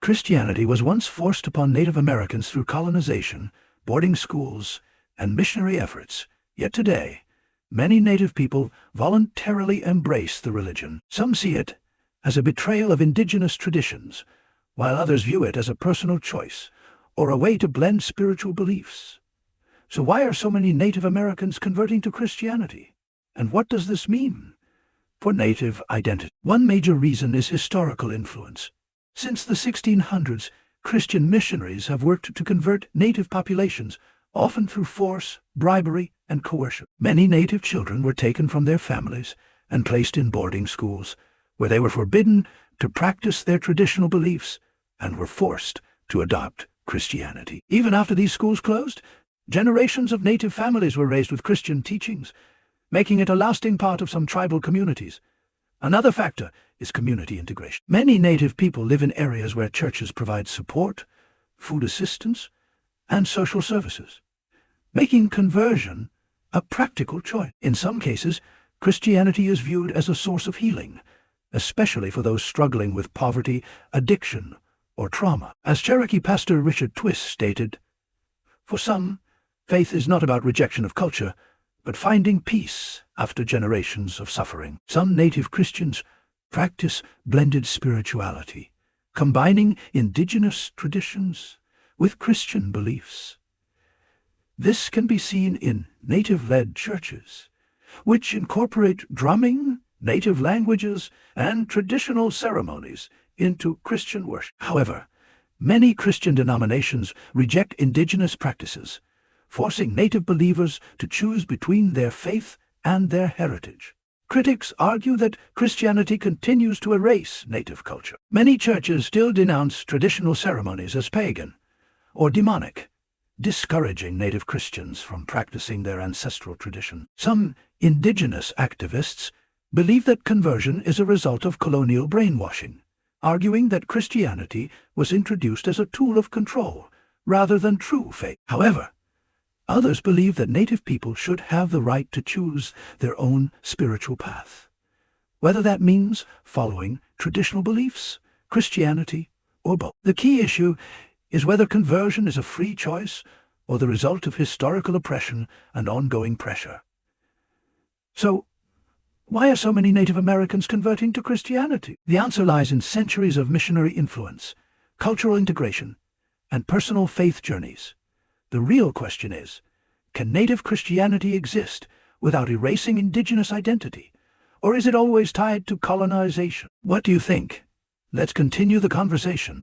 Christianity was once forced upon Native Americans through colonization, boarding schools, and missionary efforts. Yet today, many Native people voluntarily embrace the religion. Some see it as a betrayal of indigenous traditions, while others view it as a personal choice or a way to blend spiritual beliefs. So why are so many Native Americans converting to Christianity? And what does this mean for Native identity? One major reason is historical influence. Since the 1600s, Christian missionaries have worked to convert Native populations, often through force, bribery, and coercion. Many Native children were taken from their families and placed in boarding schools, where they were forbidden to practice their traditional beliefs and were forced to adopt Christianity. Even after these schools closed, generations of Native families were raised with Christian teachings, making it a lasting part of some tribal communities. Another factor is community integration. Many Native people live in areas where churches provide support, food assistance, and social services, making conversion a practical choice. In some cases, Christianity is viewed as a source of healing, especially for those struggling with poverty, addiction, or trauma. As Cherokee pastor Richard Twist stated, "For some, faith is not about rejection of culture, but finding peace after generations of suffering." Some Native Christians practice blended spirituality, combining indigenous traditions with Christian beliefs. This can be seen in Native-led churches, which incorporate drumming, Native languages, and traditional ceremonies into Christian worship. However, many Christian denominations reject indigenous practices, forcing Native believers to choose between their faith and their heritage. Critics argue that Christianity continues to erase Native culture. Many churches still denounce traditional ceremonies as pagan or demonic, discouraging Native Christians from practicing their ancestral tradition. Some indigenous activists believe that conversion is a result of colonial brainwashing, arguing that Christianity was introduced as a tool of control rather than true faith. However, others believe that Native people should have the right to choose their own spiritual path, whether that means following traditional beliefs, Christianity, or both. The key issue is whether conversion is a free choice or the result of historical oppression and ongoing pressure. So, why are so many Native Americans converting to Christianity? The answer lies in centuries of missionary influence, cultural integration, and personal faith journeys. The real question is, can Native Christianity exist without erasing indigenous identity? Or is it always tied to colonization? What do you think? Let's continue the conversation.